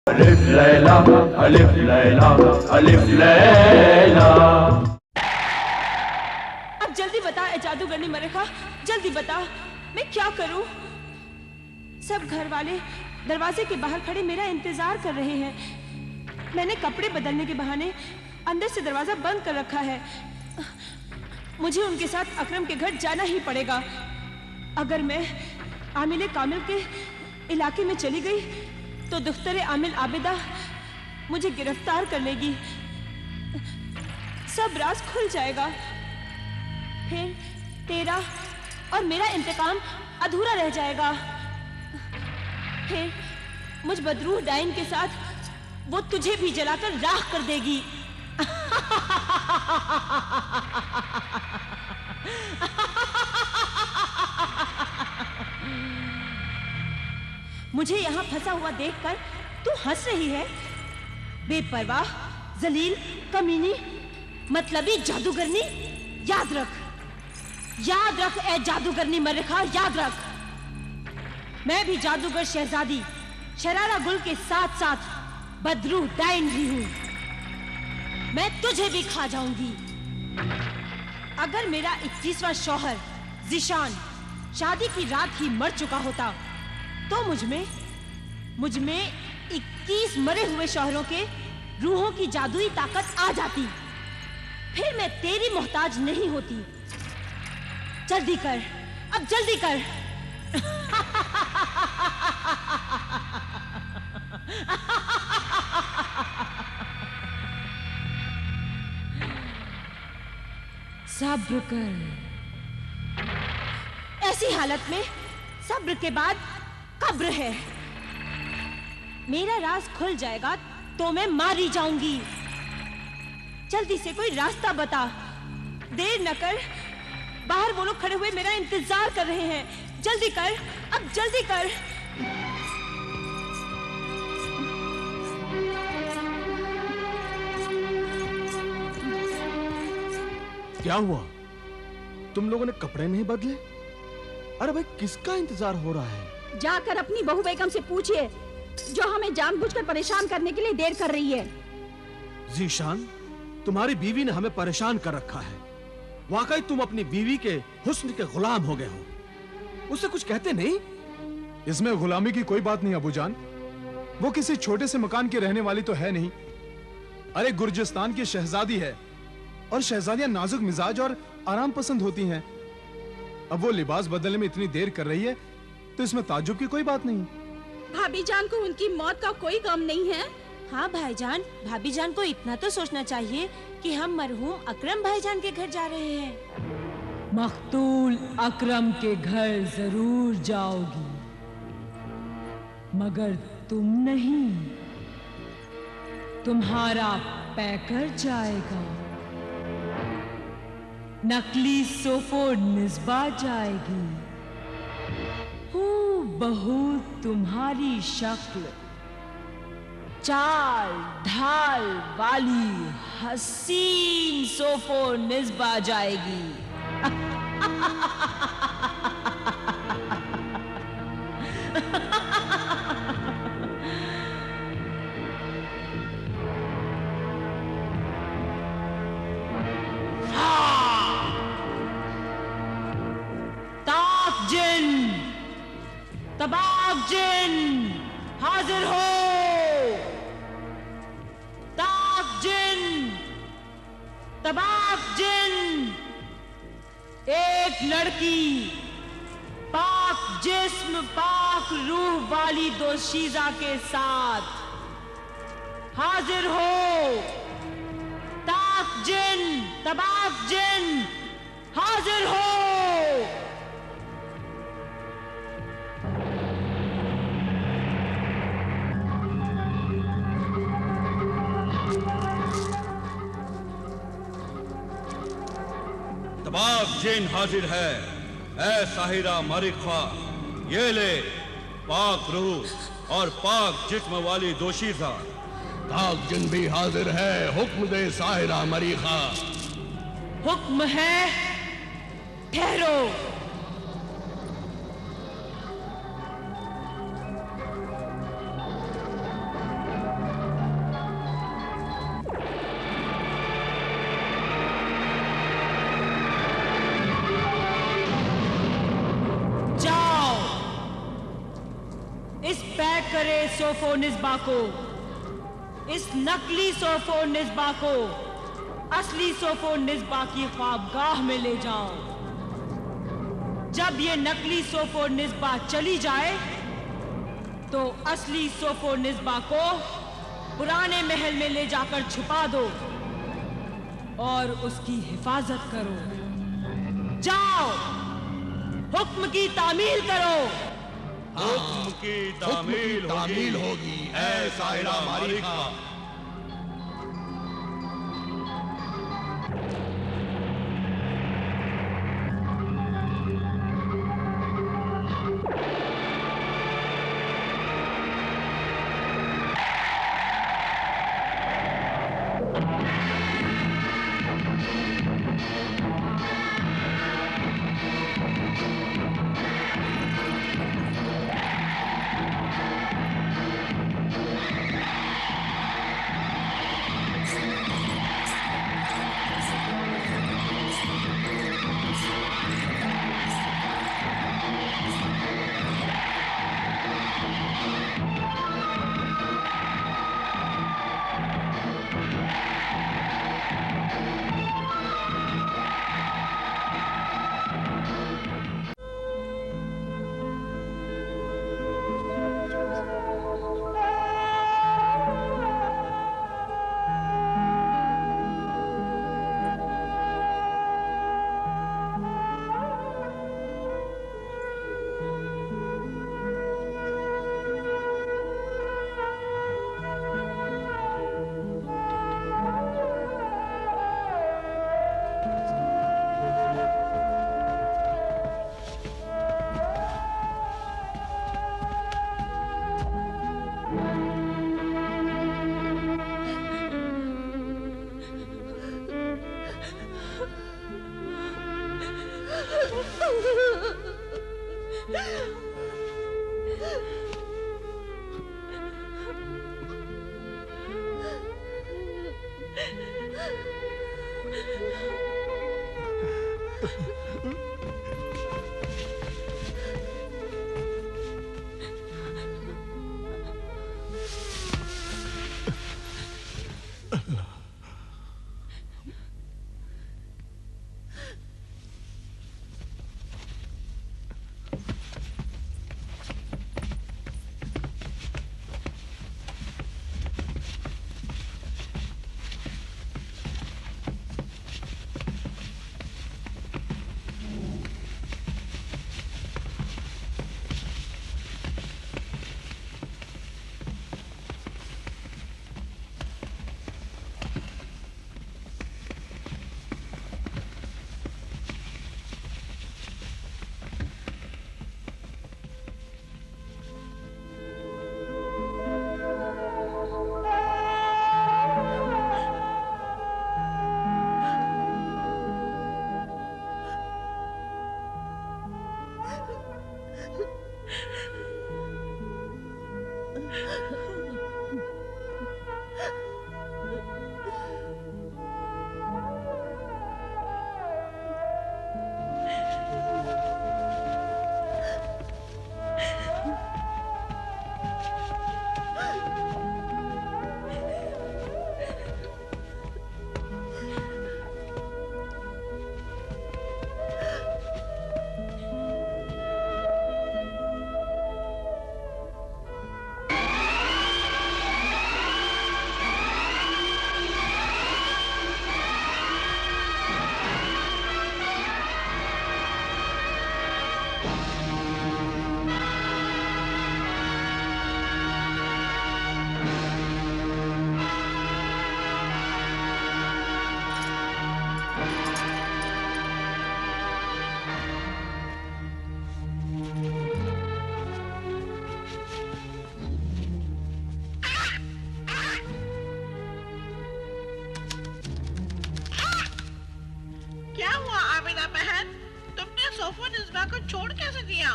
अलिफ लैला अलिफ लैला अलिफ लैला। अब जल्दी बता ए जादूगरनी मरेखा, जल्दी बता मैं क्या करूं? सब घर वाले दरवाजे के बाहर खड़े मेरा इंतजार कर रहे हैं। मैंने कपड़े बदलने के बहाने अंदर से दरवाजा बंद कर रखा है। मुझे उनके साथ अकरम के घर जाना ही पड़ेगा। अगर मैं आमिल कामिल के इलाके में चली गई तो दुख्तर आमिल आबिदा मुझे गिरफ्तार कर लेगी। सब राज खुल जाएगा। फिर तेरा और मेरा इंतकाम अधूरा रह जाएगा। फिर मुझ बदरूह डाइन के साथ वो तुझे भी जलाकर राख कर देगी। मुझे यहां फंसा हुआ देखकर तू हंस रही है। बेपरवाह, जलील, कमीनी, मतलबी जादूगरनी। याद रख ए जादूगरनी मरेखा, याद रख। मैं भी जादूगर शहजादी शरारा गुल के साथ साथ बदरूह डाइन भी हूं। मैं तुझे भी खा जाऊंगी। अगर मेरा 21वां शौहर ज़ीशान शादी की रात ही मर चुका होता तो मुझ में 21 मरे हुए शौहरों के रूहों की जादुई ताकत आ जाती। फिर मैं तेरी मोहताज नहीं होती। जल्दी कर, अब जल्दी कर। सब्र कर। ऐसी हालत में सब्र के बाद कब्र है। मेरा राज खुल जाएगा तो मैं मारी जाऊंगी। जल्दी से कोई रास्ता बता। देर न कर, बाहर वो लोग खड़े हुए मेरा इंतजार कर रहे हैं। जल्दी कर, अब जल्दी कर। क्या हुआ? तुम लोगों ने कपड़े नहीं बदले? अरे भाई, किसका इंतजार हो रहा है? जाकर अपनी बहू बेगम से पूछिए जो हमें जानबूझकर परेशान करने के लिए देर कर रही है। ज़ीशान, तुम्हारी बीवी ने हमें परेशान कर रखा है। वाकई तुम अपनी बीवी के हुस्न के गुलाम हो गए हो। उससे कुछ कहते नहीं? इसमें गुलामी की कोई बात नहीं अबूजान। वो किसी छोटे से मकान की रहने वाली तो है नहीं। अरे गुर्जिस्तान की शहजादी है और शहजादियां नाजुक मिजाज और आराम पसंद होती हैं। अब वो लिबास बदलने में इतनी देर कर रही है तो इसमें ताज्जुब की कोई बात नहीं। भाभी जान को उनकी मौत का कोई गम नहीं है। हाँ भाईजान, भाभी जान को इतना तो सोचना चाहिए कि हम मरहूम अकरम भाईजान के घर जा रहे हैं। मख्तूल अकरम के घर जरूर जाओगी, मगर तुम नहीं, तुम्हारा पैकर जाएगा। नकली सोफो निस्बा जाएगी। बहू तुम्हारी शक्ल चाल ढाल वाली हसीन सोफो निस्बा जाएगी। तबाक जिन हाजिर हो। ताक जिन, तबाक जिन। एक लड़की पाक जिस्म पाक रूह वाली दोशीजा के साथ हाजिर हो। ताक जिन, तबाक जिन हाजिर हो। तबाक जिन हाजिर है। ऐ साहिरा मरिखा, ये ले पाक रूह और पाक जिस्म वाली दोशीजा। ताक जिन भी हाजिर है। हुक्म दे साहिरा मरिखा। हुक्म है, ठहरो। सोफोनिस्बा को, इस नकली सोफोनिस्बा को असली सोफोनिस्बा की ख्वाबगाह में ले जाओ। जब ये नकली सोफोनिस्बा चली जाए तो असली सोफोनिस्बा को पुराने महल में ले जाकर छुपा दो और उसकी हिफाजत करो। जाओ, हुक्म की तामील करो। हुक्म की तामील होगी ऐ साहिरा मारिखा। सोफोनिस्बा को छोड़ कैसे दिया?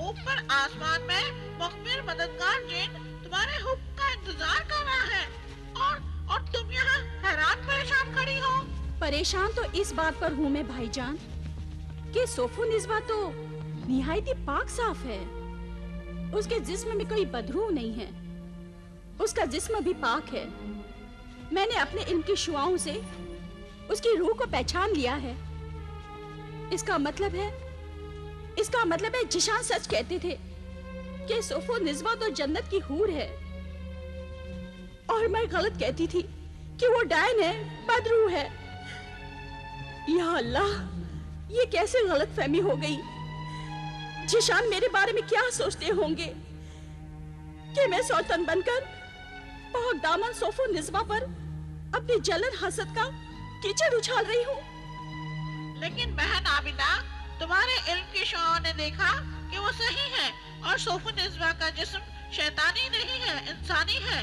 ऊपर आसमान में मुखबिर मददगार जिन तुम्हारे हुक्म का इंतजार कर रहा है और तुम यहाँ हैरान परेशान खड़ी हो। परेशान तो इस बात पर हूँ मैं भाईजान कि सोफोनिस्बा तो निहायती पाक साफ है। उसके जिस्म में कोई बदबू नहीं है। उसका जिस्म भी पाक है। मैंने अपने इल्म की शुआओं से उसकी रूह को पहचान लिया है। इसका मतलब है जिशान सच कहते थे कि सोफो निज़्वा तो जन्नत की हूर है, और मैं गलत कहती थी कि वो डायन है, बदरू है। या अल्लाह, ये कैसे गलतफहमी हो गई? जिशान मेरे बारे में क्या सोचते होंगे कि मैं सौतन बनकर पाक दामन सोफो निज़्वा पर अपनी जलन हसद का कीचड़ उछाल रही हूँ। लेकिन बहन आबिदा, तुम्हारे इल्म की शुआओं ने देखा कि वो सही है और सोफो निज़्वा का जिस्म शैतानी नहीं है, इंसानी है।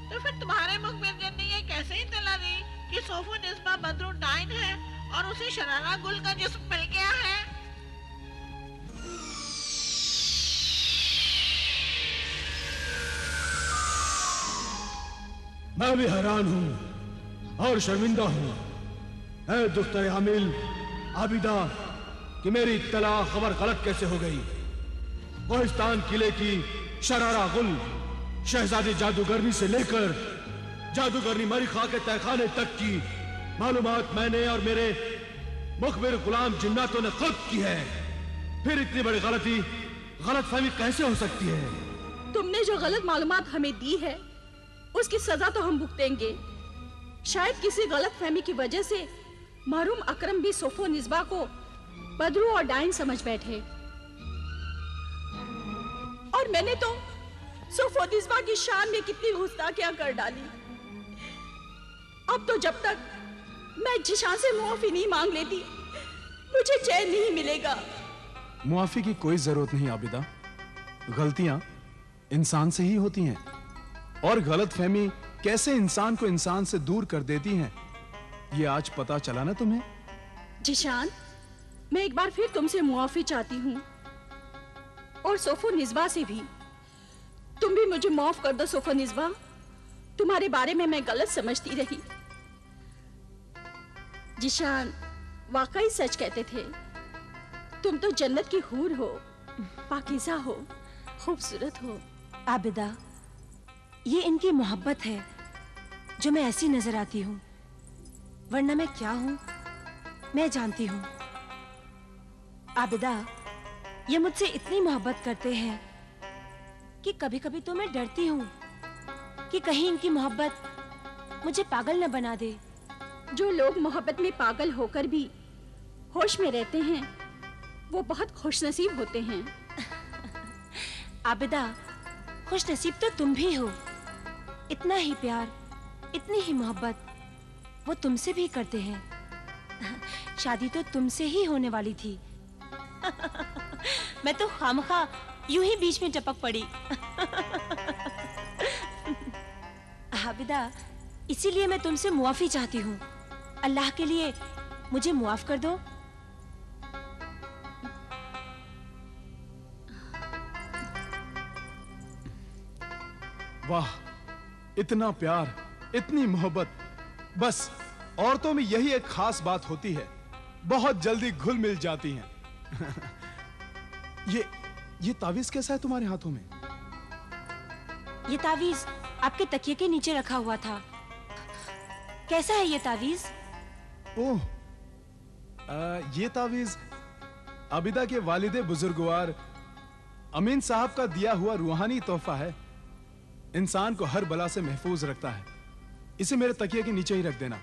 तो फिर तुम्हारे मुखबिर जिन ने ये कैसे इत्तला दी कि सोफो निज़्वा बदरू डायन है और उसे शरारा गुल का जिस्म मिल गया है? मैं भी हैरान हूं और शर्मिंदा हूं, ऐ दुख्तर आमिल आबिदा, कि मेरी इत्तला खबर गलत कैसे हो गई। कोहिस्तान किले की शरारा गुल शहजादी जादूगरनी से लेकर जादूगरनी मरिखा के तहखाने तक की मालूमात मैंने और मेरे मुखबिर गुलाम जिन्नातों ने खुद की है। फिर इतनी बड़ी गलतफहमी कैसे हो सकती है? तुमने जो गलत मालूमात हमें दी है उसकी सजा तो हम भुगतेंगे। शायद किसी गलतफहमी की वजह से मरहूम अकरम भी सोफो निज़्वा को बदरू और डायन समझ बैठे, और मैंने तो सोफो निज़्वा की शान में कितनी गुस्ताखियां कर डाली। अब तो जब तक मैं जिशान से मुआफी नहीं मांग लेती मुझे चैन नहीं मिलेगा। मुआफी की कोई जरूरत नहीं आबिदा, गलतियां इंसान से ही होती हैं, और गलतफहमी कैसे इंसान को इंसान से दूर कर देती हैं, ये आज पता चला ना तुम्हें। जिशान, मैं एक बार फिर तुमसे मुआफी चाहती हूँ, और सोफो निज़्वा से भी। तुम भी मुझे माफ कर दो सोफो निज़्वा, तुम्हारे बारे में मैं गलत समझती रही। जिशान वाकई सच कहते थे, तुम तो जन्नत की हूर हो, पाकीज़ा हो, खूबसूरत हो। आबिदा, ये इनकी मोहब्बत है जो मैं ऐसी नजर आती हूँ, वरना मैं क्या हूँ मैं जानती हूँ। आबिदा, ये मुझसे इतनी मोहब्बत करते हैं कि कभी कभी तो मैं डरती हूँ कि कहीं इनकी मोहब्बत मुझे पागल न बना दे। जो लोग मोहब्बत में पागल होकर भी होश में रहते हैं वो बहुत खुशनसीब होते हैं। आबिदा, खुशनसीब तो तुम भी हो। इतना ही प्यार, इतनी ही मोहब्बत वो तुमसे भी करते हैं। शादी तो तुमसे ही होने वाली थी। मैं तो खामखा यूं ही बीच में टपक पड़ी। आबिदा, इसीलिए मैं तुमसे मुआफी चाहती हूँ। अल्लाह के लिए मुझे मुआफ कर दो। वाह, इतना प्यार, इतनी मोहब्बत। बस औरतों में यही एक खास बात होती है, बहुत जल्दी घुल मिल जाती हैं। ये तावीज कैसा है तुम्हारे हाथों में? ये तावीज आपके तकिए के नीचे रखा हुआ था। कैसा है ये तावीज? ओह, ये तावीज आबिदा के वालिदे बुजुर्गवार अमीन साहब का दिया हुआ रूहानी तोहफा है। इंसान को हर बला से महफूज रखता है। इसे मेरे तकिए के नीचे ही रख देना,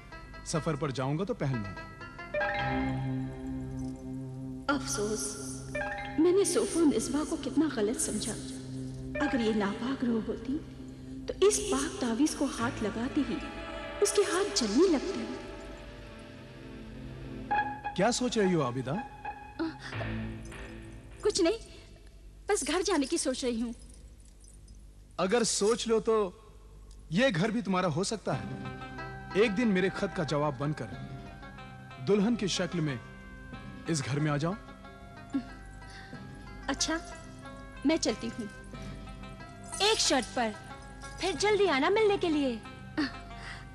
सफर पर जाऊंगा तो पहन लूंगा। अफसोस, मैंने सोफो निज़्वा को कितना गलत समझा। अगर ये नापाक रूह होती तो इस पाक तावीज को हाथ लगाते ही उसके हाथ जलने लगते। क्या सोच रही हो आबिदा? कुछ नहीं, बस घर जाने की सोच रही हूँ। अगर सोच लो तो यह घर भी तुम्हारा हो सकता है। एक दिन मेरे खत का जवाब बनकर दुल्हन की शक्ल में इस घर में आ जाओ। अच्छा, मैं चलती हूँ। एक शर्त पर, फिर जल्दी आना मिलने के लिए।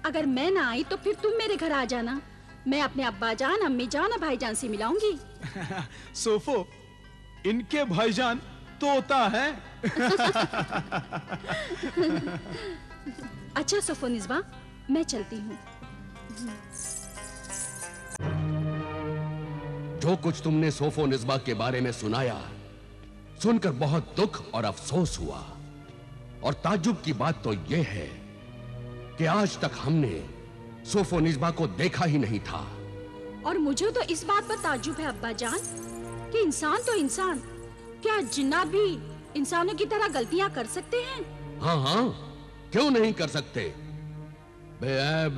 अगर मैं ना आई तो फिर तुम मेरे घर आ जाना। मैं अपने अब्बा जान, अम्मी जान और भाईजान से मिलाऊंगी। सोफो, इनके भाईजान तोता है। अच्छा सोफोनिस्बा, मैं चलती हूँ। जो कुछ तुमने सोफोनिस्बा के बारे में सुनाया, सुनकर बहुत दुख और अफसोस हुआ। और ताज्जुब की बात तो यह है कि आज तक हमने सोफोनिस्बा को देखा ही नहीं था। और मुझे तो इस बात पर ताज्जुब है अब्बा जान कि इंसान तो इंसान, क्या जिन्नात भी इंसानों की तरह गलतियां कर सकते हैं? हाँ हाँ, क्यों नहीं कर सकते। बेऐब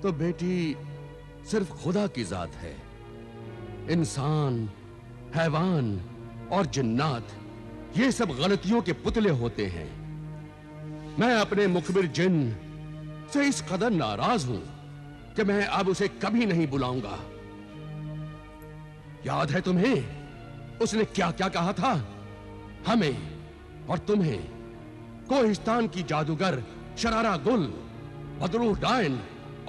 तो बेटी सिर्फ खुदा की जात है। इंसान, हैवान और जिन्नात ये सब गलतियों के पुतले होते हैं। मैं अपने मुखबिर जिन से इस कदर नाराज हूं कि मैं अब उसे कभी नहीं बुलाऊंगा। याद है तुम्हें उसने क्या क्या कहा था? हमें और तुम्हें कोहिस्तान की जादूगर शरारा गुल, बदरू डायन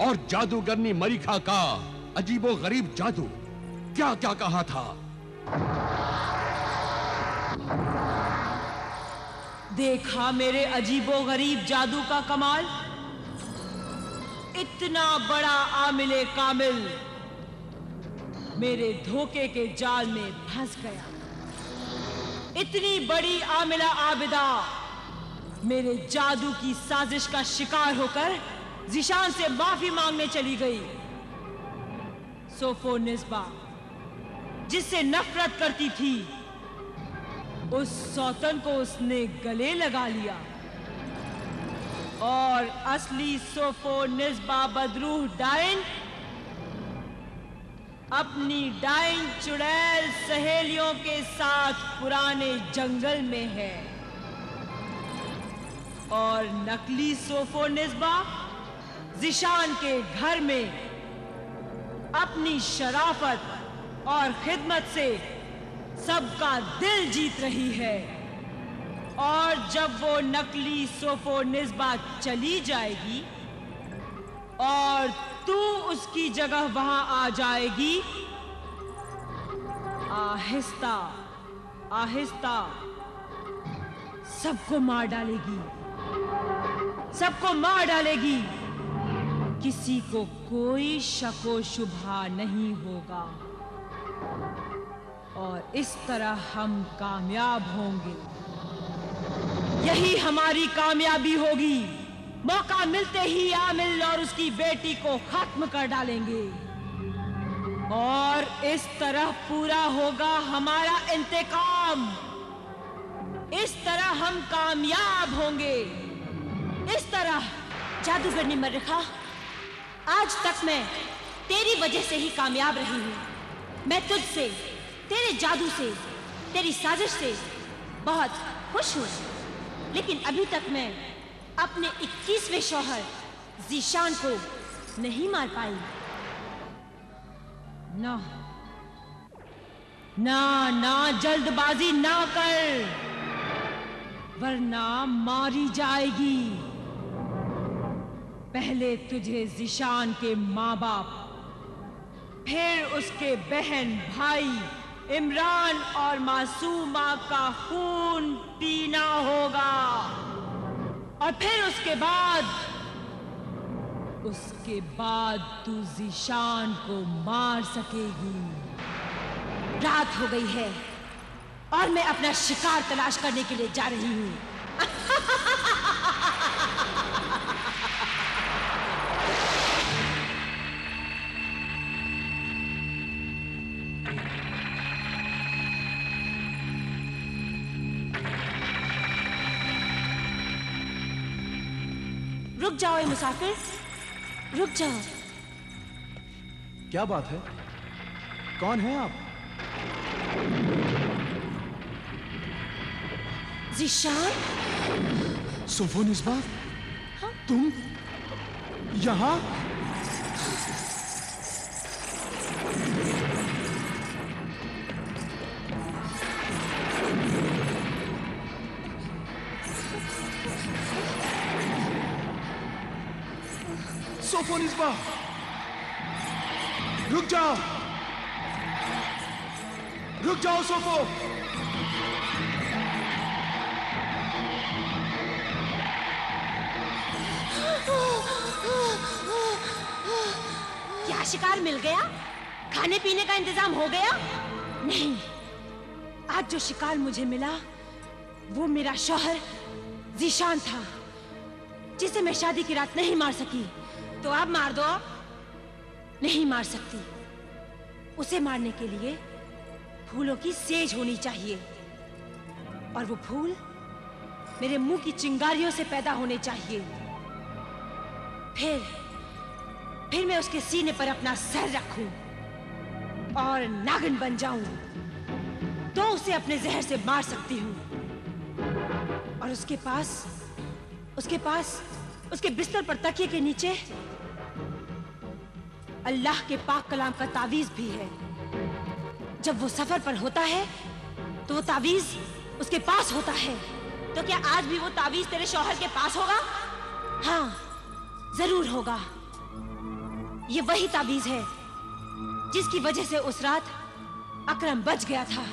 और जादूगरनी मरीखा का अजीबो गरीब जादू क्या क्या कहा था? देखा मेरे अजीबो गरीब जादू का कमाल। इतना बड़ा आमिले कामिल मेरे धोखे के जाल में फंस गया। इतनी बड़ी आमिला आबिदा मेरे जादू की साजिश का शिकार होकर ज़िशान से माफी मांगने चली गई। सोफोनिस्बा जिससे नफरत करती थी, उस सौतन को उसने गले लगा लिया और असली सोफोनिस्बा बदरूह डायन अपनी डायन चुड़ैल सहेलियों के साथ पुराने जंगल में है। और नकली सोफोनिस्बा ज़िशान के घर में अपनी शराफत और खिदमत से सबका दिल जीत रही है। और जब वो नकली सोफोनिस्बा चली जाएगी और तू उसकी जगह वहां आ जाएगी, आहिस्ता आहिस्ता सबको मार डालेगी, सबको मार डालेगी। किसी को कोई शको शुबहा नहीं होगा और इस तरह हम कामयाब होंगे। यही हमारी कामयाबी होगी। मौका मिलते ही आमिल और उसकी बेटी को खत्म कर डालेंगे और इस तरह पूरा होगा हमारा इंतकाम। इस तरह हम कामयाब होंगे। इस तरह जादूगरनी मरीखा, आज तक मैं तेरी वजह से ही कामयाब रही हूँ। मैं तुझसे, तेरे जादू से, तेरी साजिश से बहुत खुश हूँ। लेकिन अभी तक मैं अपने 21वें शौहर ज़िशान को नहीं मार पाई। ना ना ना, जल्दबाजी ना कर, वरना मारी जाएगी। पहले तुझे ज़िशान के माँ बाप, फिर उसके बहन भाई इमरान और मासूमा का खून पीना होगा और फिर उसके बाद तू ज़िशान को मार सकेगी। रात हो गई है और मैं अपना शिकार तलाश करने के लिए जा रही हूँ। रुक जाओ ए मुसाफिर, रुक जाओ। क्या बात है? कौन है आप? ज़िशान? सोफोनिस्बा, तुम यहाँ? सोफोनिस्बा, रुक जाओ, रुक जाओ सोफो। अच्छा शिकार मिल गया, खाने पीने का इंतजाम हो गया? नहीं, आज जो शिकार मुझे मिला वो मेरा शौहर जीशान था, जिसे मैं शादी की रात नहीं मार सकी। तो अब मार दो। नहीं मार सकती। उसे मारने के लिए फूलों की सेज होनी चाहिए, और वो फूल मेरे मुंह की चिंगारियों से पैदा होने चाहिए। फिर मैं उसके सीने पर अपना सर रखूं और नागिन बन जाऊं, तो उसे अपने जहर से मार सकती हूं। और उसके पास उसके बिस्तर पर तकिए के नीचे अल्लाह के पाक कलाम का तावीज भी है। जब वो सफर पर होता है तो वो तावीज उसके पास होता है। तो क्या आज भी वो तावीज तेरे शौहर के पास होगा? हाँ, जरूर होगा। ये वही तावीज है जिसकी वजह से उस रात अकरम बच गया था।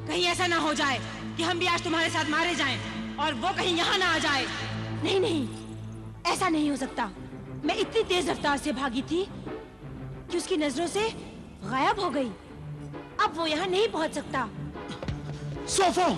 कहीं ऐसा ना हो जाए कि हम भी आज तुम्हारे साथ मारे जाएं और वो कहीं यहाँ ना आ जाए। नहीं नहीं, ऐसा नहीं हो सकता। मैं इतनी तेज रफ्तार से भागी थी कि उसकी नजरों से गायब हो गई। अब वो यहाँ नहीं पहुंच सकता। सोफो!